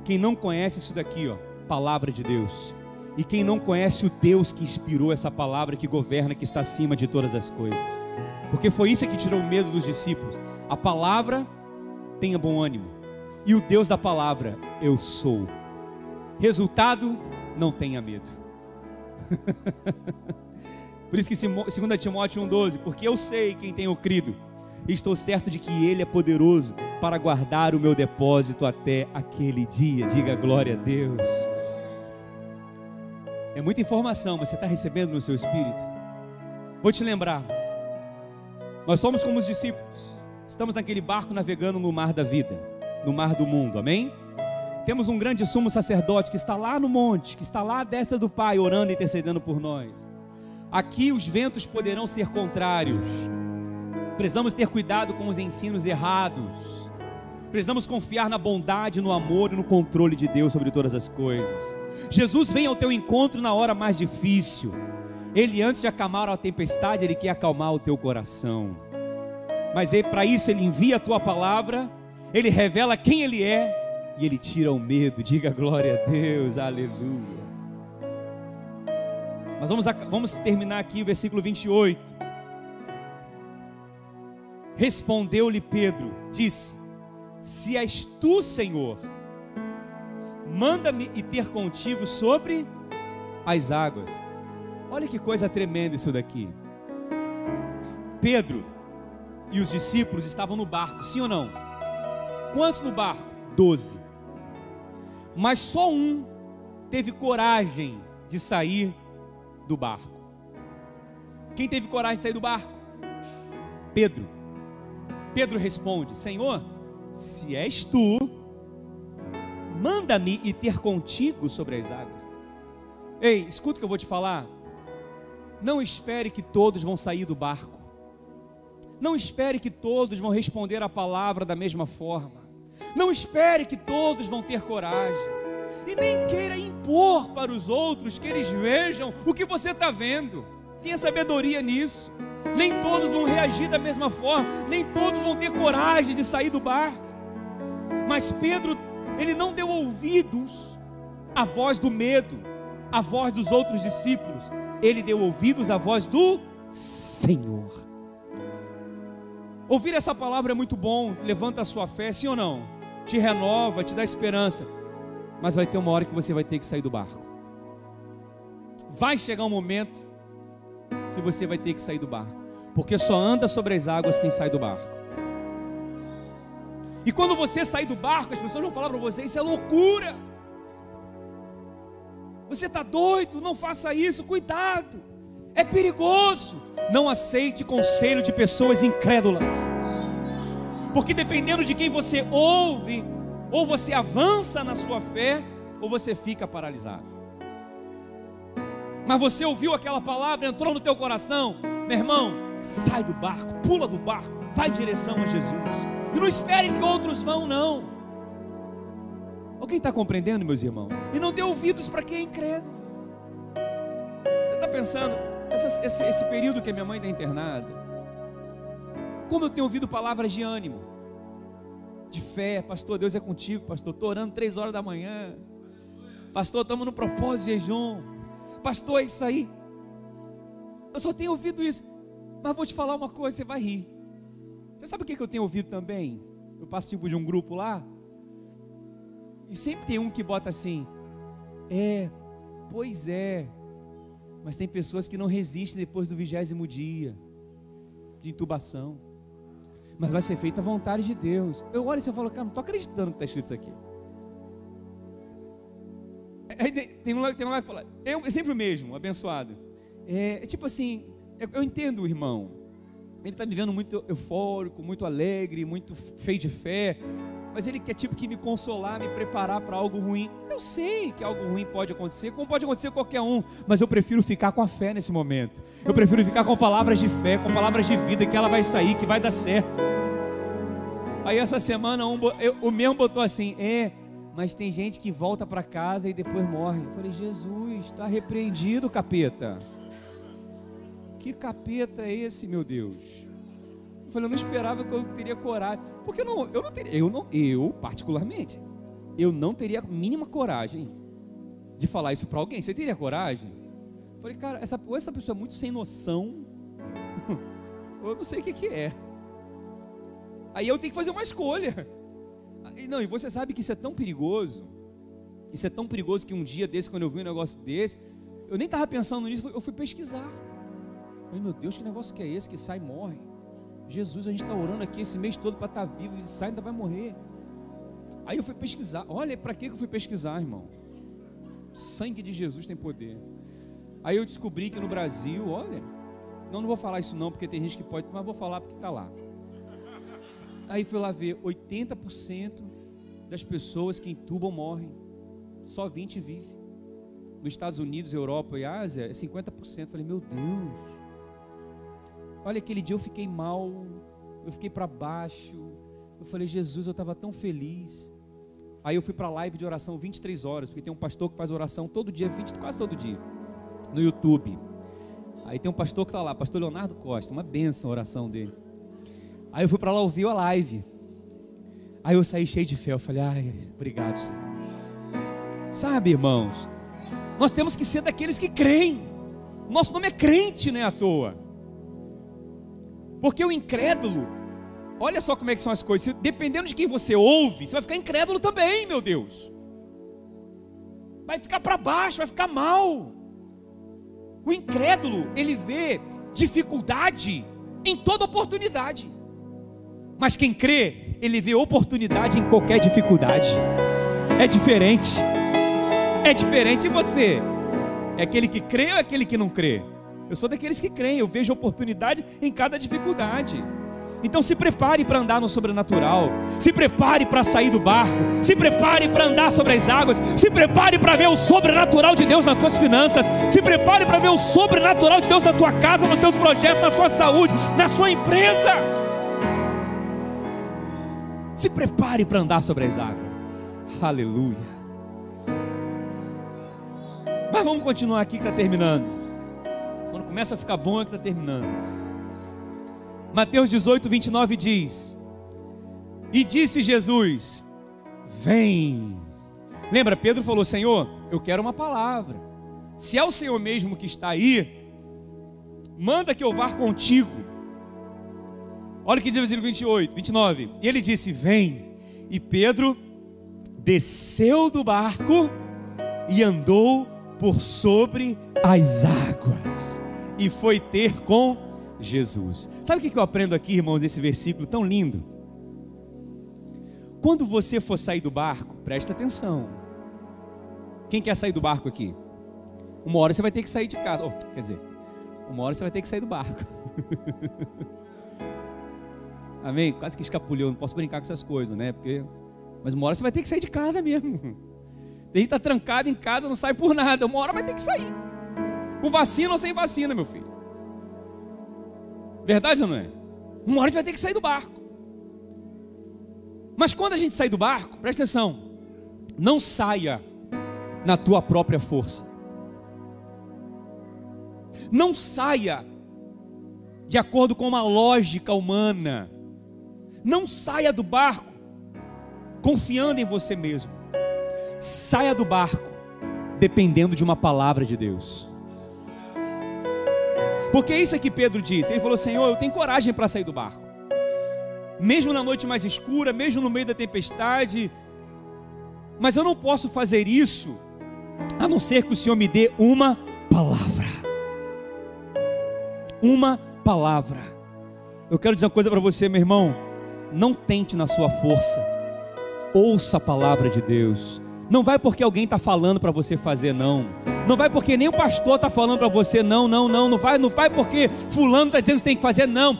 quem não conhece isso daqui, ó, palavra de Deus, e quem não conhece o Deus que inspirou essa palavra, que governa, que está acima de todas as coisas. Porque foi isso que tirou o medo dos discípulos. A palavra: tenha bom ânimo, e o Deus da palavra: eu sou. Resultado: não tenha medo. Por isso que 2 Timóteo 1,12: porque eu sei quem tenho crido, e estou certo de que Ele é poderoso para guardar o meu depósito até aquele dia. Diga glória a Deus. É muita informação, mas você está recebendo no seu espírito. Vou te lembrar, nós somos como os discípulos. Estamos naquele barco navegando no mar da vida, no mar do mundo, amém? Temos um grande sumo sacerdote que está lá no monte, que está lá à destra do Pai, orando e intercedendo por nós. Aqui os ventos poderão ser contrários. Precisamos ter cuidado com os ensinos errados. Precisamos confiar na bondade, no amor e no controle de Deus sobre todas as coisas. Jesus vem ao teu encontro na hora mais difícil. Ele, antes de acalmar a tempestade, Ele quer acalmar o teu coração. Mas para isso Ele envia a tua palavra, Ele revela quem Ele é e Ele tira o medo. Diga glória a Deus, aleluia. Mas vamos terminar aqui o versículo 28. Respondeu-lhe Pedro, disse: se és tu, Senhor, manda-me ir ter contigo sobre as águas. Olha que coisa tremenda isso daqui. Pedro e os discípulos estavam no barco, sim ou não? Quantos no barco? 12. Mas só um teve coragem de sair do barco. Quem teve coragem de sair do barco? Pedro. Pedro responde: Senhor, se és tu, manda-me ir ter contigo sobre as águas. Ei, escuta o que eu vou te falar. Não espere que todos vão sair do barco. Não espere que todos vão responder a palavra da mesma forma. Não espere que todos vão ter coragem. E nem queira impor para os outros que eles vejam o que você está vendo. Tenha sabedoria nisso. Nem todos vão reagir da mesma forma. Nem todos vão ter coragem de sair do barco. Mas Pedro Ele não deu ouvidos à voz do medo, à voz dos outros discípulos. Ele deu ouvidos à voz do Senhor. Ouvir essa palavra é muito bom, levanta a sua fé, sim ou não? Te renova, te dá esperança. Mas vai ter uma hora que você vai ter que sair do barco. Vai chegar um momento que você vai ter que sair do barco, porque só anda sobre as águas quem sai do barco. E quando você sair do barco, as pessoas vão falar para você: isso é loucura, você está doido, não faça isso, cuidado, é perigoso. Não aceite conselho de pessoas incrédulas, porque dependendo de quem você ouve, ou você avança na sua fé, ou você fica paralisado. Mas você ouviu aquela palavra, entrou no teu coração, meu irmão, sai do barco, pula do barco, vai em direção a Jesus, e não espere que outros vão, não. Alguém está compreendendo, meus irmãos? E não dê ouvidos para quem é incrédulo. Você está pensando, esse período que a minha mãe está internada, como eu tenho ouvido palavras de ânimo, de fé: pastor, Deus é contigo, pastor, estou orando 3 horas da manhã, pastor, estamos no propósito de jejum, pastor, é isso aí. Eu só tenho ouvido isso. Mas vou te falar uma coisa, você vai rir. Você sabe o que eu tenho ouvido também? Eu participo de um grupo lá, e sempre tem um que bota assim: pois é, mas tem pessoas que não resistem depois do 20º dia de intubação, mas vai ser feita a vontade de Deus. Eu olho e você fala: cara, não estou acreditando que está escrito isso aqui. Aí tem um lá que fala: é sempre o mesmo, abençoado. É tipo assim, eu entendo o irmão, ele está me vendo muito eufórico, muito alegre, muito cheio de fé, mas ele quer tipo que me consolar, me preparar para algo ruim. Eu sei que algo ruim pode acontecer, como pode acontecer qualquer um, mas eu prefiro ficar com a fé nesse momento. Eu prefiro ficar com palavras de fé, com palavras de vida, que ela vai sair, que vai dar certo. Aí essa semana o mesmo botou assim: mas tem gente que volta para casa e depois morre. Eu falei: Jesus, está repreendido, capeta. Que capeta é esse, meu Deus? Eu falei: eu não esperava que eu teria coragem, porque eu particularmente, eu não teria a mínima coragem de falar isso para alguém. Você teria coragem? Eu falei: cara, essa pessoa é muito sem noção, eu não sei o que é. Aí eu tenho que fazer uma escolha. Não, e você sabe que isso é tão perigoso, que um dia desse, quando eu vi um negócio desse, eu nem estava pensando nisso, eu fui pesquisar. Eu falei: meu Deus, que negócio que é esse, que sai e morre? Jesus, a gente está orando aqui esse mês todo para estar vivo, e sai e ainda vai morrer. Aí eu fui pesquisar. Olha, para que eu fui pesquisar, irmão? O sangue de Jesus tem poder. Aí eu descobri que no Brasil, olha, não vou falar isso não, porque tem gente que pode, mas vou falar porque está lá. Aí fui lá ver, 80% das pessoas que entubam morrem, só 20% vivem. Nos Estados Unidos, Europa e Ásia, é 50%. Falei: meu Deus. Olha, aquele dia eu fiquei mal, eu fiquei para baixo. Eu falei: Jesus, eu estava tão feliz. Aí eu fui para a live de oração 23 horas, porque tem um pastor que faz oração todo dia, quase todo dia, no YouTube. Aí tem um pastor que está lá, pastor Leonardo Costa, uma bênção a oração dele. Aí eu fui para lá ouvir a live. Aí eu saí cheio de fé, eu falei: ai, obrigado, Senhor. Sabe, irmãos, nós temos que ser daqueles que creem. Nosso nome é crente, não é à toa. Porque o incrédulo, olha só como é que são as coisas, dependendo de quem você ouve, você vai ficar incrédulo também, meu Deus. Vai ficar para baixo, vai ficar mal. O incrédulo, ele vê dificuldade em toda oportunidade. Mas quem crê, ele vê oportunidade em qualquer dificuldade. É diferente. É diferente. E você? É aquele que crê ou é aquele que não crê? Eu sou daqueles que creem, eu vejo oportunidade em cada dificuldade. Então se prepare para andar no sobrenatural. Se prepare para sair do barco. Se prepare para andar sobre as águas. Se prepare para ver o sobrenatural de Deus nas tuas finanças. Se prepare para ver o sobrenatural de Deus na tua casa, nos teus projetos, na sua saúde, na sua empresa. Se prepare para andar sobre as águas. Aleluia. Mas vamos continuar aqui que está terminando. Quando começa a ficar bom é que está terminando. Mateus 18, 29 diz: e disse Jesus: vem. Lembra, Pedro falou: Senhor, eu quero uma palavra. Se é o Senhor mesmo que está aí, manda que eu vá contigo. Olha o que diz o versículo 29. E ele disse: vem. E Pedro desceu do barco e andou por sobre as águas e foi ter com Jesus. Sabe o que eu aprendo aqui, irmãos, nesse versículo tão lindo? Quando você for sair do barco, presta atenção. Quem quer sair do barco aqui? Uma hora você vai ter que sair de casa. Quer dizer, uma hora você vai ter que sair do barco. Amém? Quase que escapulhou, não posso brincar com essas coisas, né? Mas uma hora você vai ter que sair de casa mesmo. Tem gente que está trancado em casa, não sai por nada. Uma hora vai ter que sair. Com vacina ou sem vacina, meu filho. Verdade ou não é? Uma hora a gente vai ter que sair do barco. Mas quando a gente sair do barco, presta atenção, não saia na tua própria força. Não saia de acordo com uma lógica humana. Não saia do barco confiando em você mesmo. Saia do barco dependendo de uma palavra de Deus. Porque é isso que Pedro disse. Ele falou: Senhor, eu tenho coragem para sair do barco, mesmo na noite mais escura, mesmo no meio da tempestade, mas eu não posso fazer isso a não ser que o Senhor me dê uma palavra. Uma palavra. Eu quero dizer uma coisa para você, meu irmão: não tente na sua força, ouça a palavra de Deus. Não vai porque alguém está falando para você fazer, não. Não vai porque nem o pastor está falando para você, não. Não vai porque fulano está dizendo que tem que fazer, não.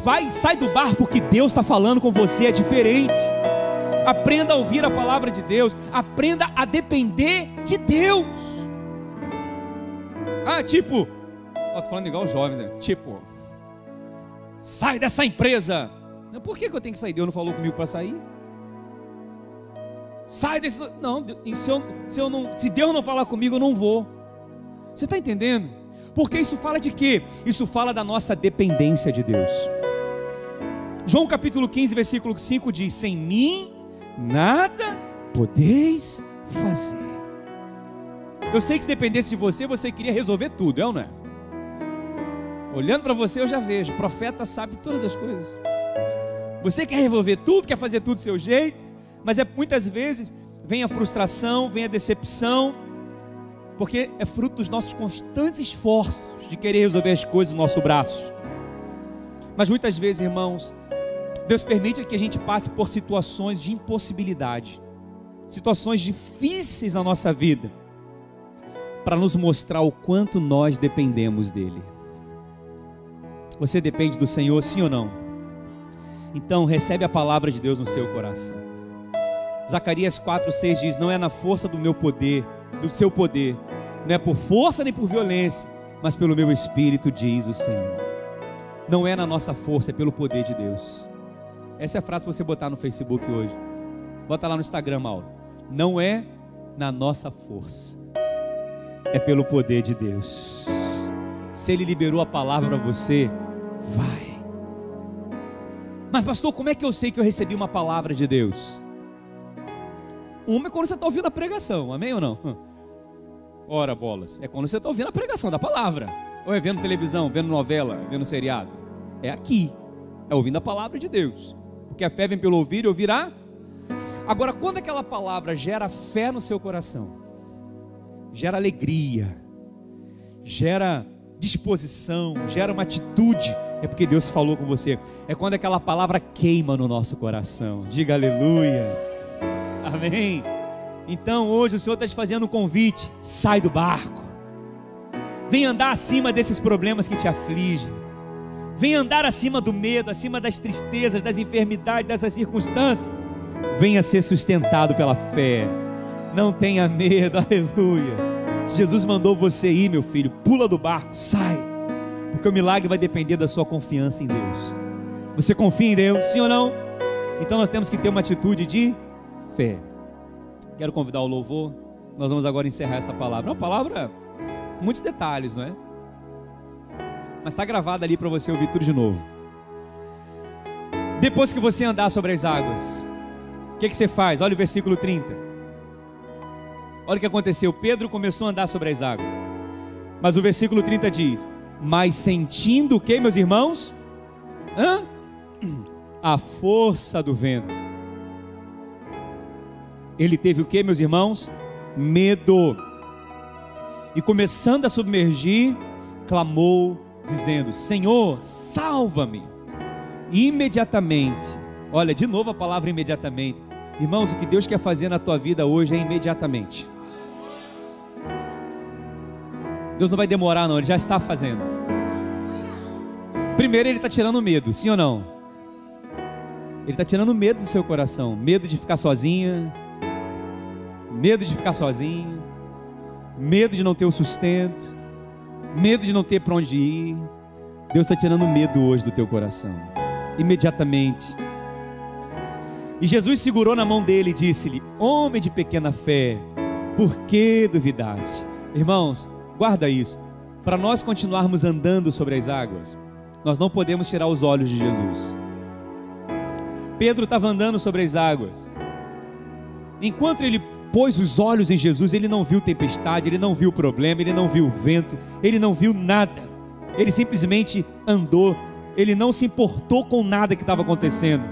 Vai, sai do barco porque Deus está falando com você, é diferente. Aprenda a ouvir a palavra de Deus. Aprenda a depender de Deus. Tô falando igual os jovens, né? Sai dessa empresa. Por que eu tenho que sair? Deus não falou comigo para sair? Sai desse... Não, se Deus não falar comigo, eu não vou. Você está entendendo? Porque isso fala de quê? Isso fala da nossa dependência de Deus. João capítulo 15, versículo 5 diz: sem mim nada podeis fazer. Eu sei que se dependesse de você, você queria resolver tudo, é ou não é? Olhando para você eu já vejo, o profeta sabe todas as coisas. Você quer resolver tudo, quer fazer tudo do seu jeito, mas muitas vezes vem a frustração, vem a decepção, porque é fruto dos nossos constantes esforços de querer resolver as coisas no nosso braço. Mas muitas vezes, irmãos, Deus permite que a gente passe por situações de impossibilidade, situações difíceis na nossa vida, para nos mostrar o quanto nós dependemos dEle. Você depende do Senhor, sim ou não? Então recebe a palavra de Deus no seu coração. Zacarias 4:6 diz: não é na força do meu poder, do seu poder, não é por força nem por violência, mas pelo meu espírito, diz o Senhor. Não é na nossa força, é pelo poder de Deus. Essa é a frase para você botar no Facebook hoje. Bota lá no Instagram, Mauro. Não é na nossa força, é pelo poder de Deus. Se Ele liberou a palavra para você, vai. Mas pastor, como é que eu sei que eu recebi uma palavra de Deus? Uma é quando você está ouvindo a pregação, amém ou não? Ora bolas, é quando você está ouvindo a pregação da palavra. Ou é vendo televisão, vendo novela, vendo seriado. É aqui, é ouvindo a palavra de Deus. Porque a fé vem pelo ouvir e ouvirá. Agora, quando aquela palavra gera fé no seu coração, gera alegria, gera disposição, gera uma atitude, é porque Deus falou com você. É quando aquela palavra queima no nosso coração. Diga aleluia. Amém. Então hoje o Senhor está te fazendo um convite: sai do barco, vem andar acima desses problemas que te afligem, vem andar acima do medo, acima das tristezas, das enfermidades, dessas circunstâncias. Venha ser sustentado pela fé, não tenha medo, aleluia. Se Jesus mandou você ir, meu filho, pula do barco, sai, porque o milagre vai depender da sua confiança em Deus. Você confia em Deus, sim ou não? Então nós temos que ter uma atitude de fé. Quero convidar o louvor. Nós vamos agora encerrar essa palavra. Uma palavra, muitos detalhes, não é? Mas está gravada ali para você ouvir tudo de novo. Depois que você andar sobre as águas, o que você faz? Olha o versículo 30. Olha o que aconteceu. Pedro começou a andar sobre as águas. Mas o versículo 30 diz: mas sentindo o que, meus irmãos? A força do vento. Ele teve o que, meus irmãos? Medo. E começando a submergir, clamou, dizendo: Senhor, salva-me. Imediatamente, olha de novo a palavra imediatamente. Irmãos, o que Deus quer fazer na tua vida hoje é imediatamente. Deus não vai demorar não, Ele já está fazendo. Primeiro Ele está tirando medo, sim ou não? Ele está tirando medo do seu coração. Medo de ficar sozinha, medo de ficar sozinho, medo de não ter o sustento, medo de não ter para onde ir. Deus está tirando medo hoje do teu coração, imediatamente. E Jesus segurou na mão dele e disse-lhe: homem de pequena fé, por que duvidaste? Irmãos, guarda isso. Para nós continuarmos andando sobre as águas, nós não podemos tirar os olhos de Jesus. Pedro estava andando sobre as águas. Enquanto ele pôs os olhos em Jesus, ele não viu tempestade, ele não viu problema, ele não viu vento, ele não viu nada. Ele simplesmente andou, ele não se importou com nada que estava acontecendo.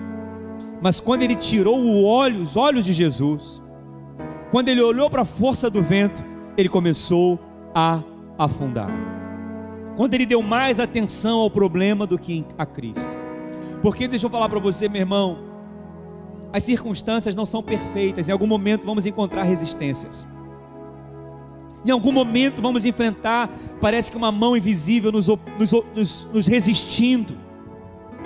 Mas quando ele tirou os olhos de Jesus, quando ele olhou para a força do vento, ele começou a afundar. Quando ele deu mais atenção ao problema do que a Cristo. Porque deixa eu falar para você, meu irmão, as circunstâncias não são perfeitas. Em algum momento vamos encontrar resistências. Em algum momento vamos enfrentar, parece que uma mão invisível nos resistindo,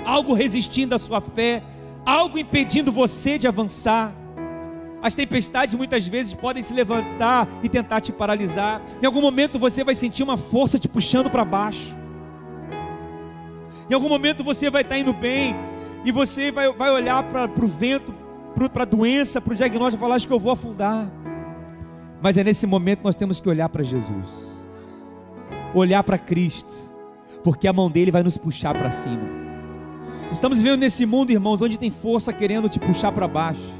algo resistindo à sua fé, algo impedindo você de avançar. As tempestades muitas vezes podem se levantar e tentar te paralisar. Em algum momento você vai sentir uma força te puxando para baixo. Em algum momento você vai estar indo bem e você vai olhar para o vento, para a doença, para o diagnóstico e falar: acho que eu vou afundar. Mas é nesse momento que nós temos que olhar para Jesus, olhar para Cristo, porque a mão dele vai nos puxar para cima. Estamos vivendo nesse mundo, irmãos, onde tem força querendo te puxar para baixo,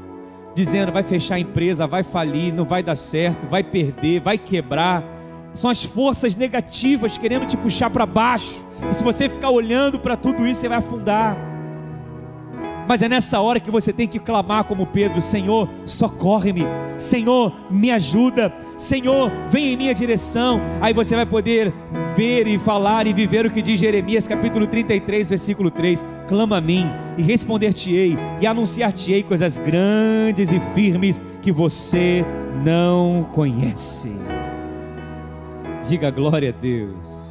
dizendo: vai fechar a empresa, vai falir, não vai dar certo, vai perder, vai quebrar. São as forças negativas querendo te puxar para baixo. E se você ficar olhando para tudo isso, você vai afundar. Mas é nessa hora que você tem que clamar como Pedro: Senhor, socorre-me, Senhor, me ajuda, Senhor, vem em minha direção. Aí você vai poder ver e falar e viver o que diz Jeremias capítulo 33, versículo 3: clama a mim e responder-te-ei e anunciar-te-ei coisas grandes e firmes que você não conhece. Diga glória a Deus.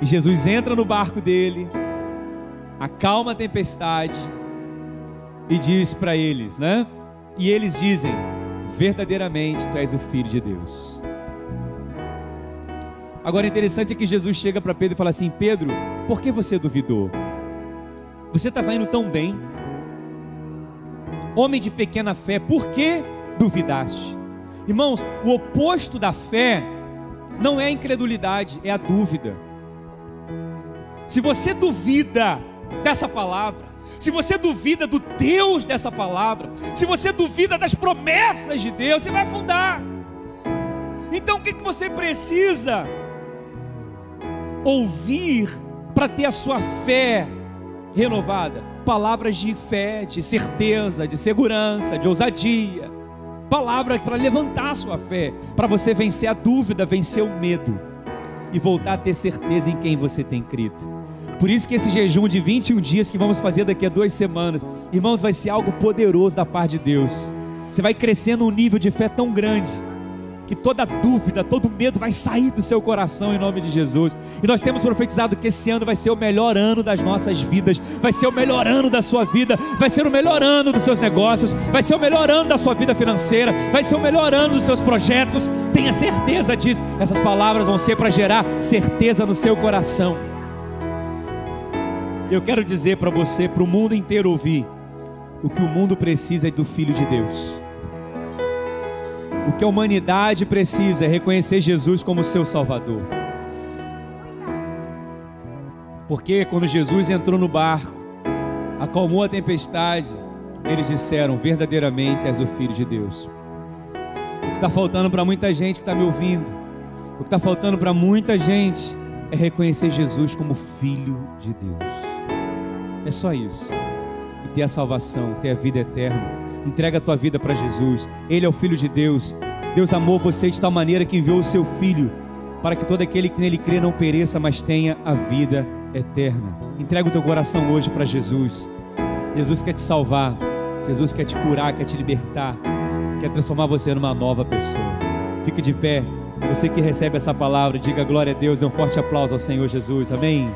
E Jesus entra no barco dele, acalma a tempestade e diz para eles, né? E eles dizem: verdadeiramente tu és o Filho de Deus. Agora, interessante é que Jesus chega para Pedro e fala assim: Pedro, por que você duvidou? Você estava indo tão bem, homem de pequena fé, por que duvidaste? Irmãos, o oposto da fé não é a incredulidade, é a dúvida. Se você duvida dessa palavra, se você duvida do Deus dessa palavra, se você duvida das promessas de Deus, você vai afundar. Então o que você precisa ouvir para ter a sua fé renovada? Palavras de fé, de certeza, de segurança, de ousadia. Palavra para levantar a sua fé, para você vencer a dúvida, vencer o medo e voltar a ter certeza em quem você tem crido. Por isso que esse jejum de 21 dias que vamos fazer daqui a 2 semanas, irmãos, vai ser algo poderoso da parte de Deus. Você vai crescendo um nível de fé tão grande que toda dúvida, todo medo vai sair do seu coração em nome de Jesus. E nós temos profetizado que esse ano vai ser o melhor ano das nossas vidas, vai ser o melhor ano da sua vida, vai ser o melhor ano dos seus negócios, vai ser o melhor ano da sua vida financeira, vai ser o melhor ano dos seus projetos. Tenha certeza disso. Essas palavras vão ser para gerar certeza no seu coração. Eu quero dizer para você, para o mundo inteiro ouvir: o que o mundo precisa é do Filho de Deus. O que a humanidade precisa é reconhecer Jesus como seu Salvador. Porque quando Jesus entrou no barco, acalmou a tempestade, eles disseram: verdadeiramente és o Filho de Deus. O que está faltando para muita gente que está me ouvindo, o que está faltando para muita gente é reconhecer Jesus como Filho de Deus. É só isso. E ter a salvação, ter a vida eterna. Entrega a tua vida para Jesus. Ele é o Filho de Deus. Deus amou você de tal maneira que enviou o seu Filho, para que todo aquele que nele crê não pereça, mas tenha a vida eterna. Entrega o teu coração hoje para Jesus. Jesus quer te salvar, Jesus quer te curar, quer te libertar, quer transformar você numa nova pessoa. Fique de pé, você que recebe essa palavra, diga glória a Deus, dê um forte aplauso ao Senhor Jesus, amém?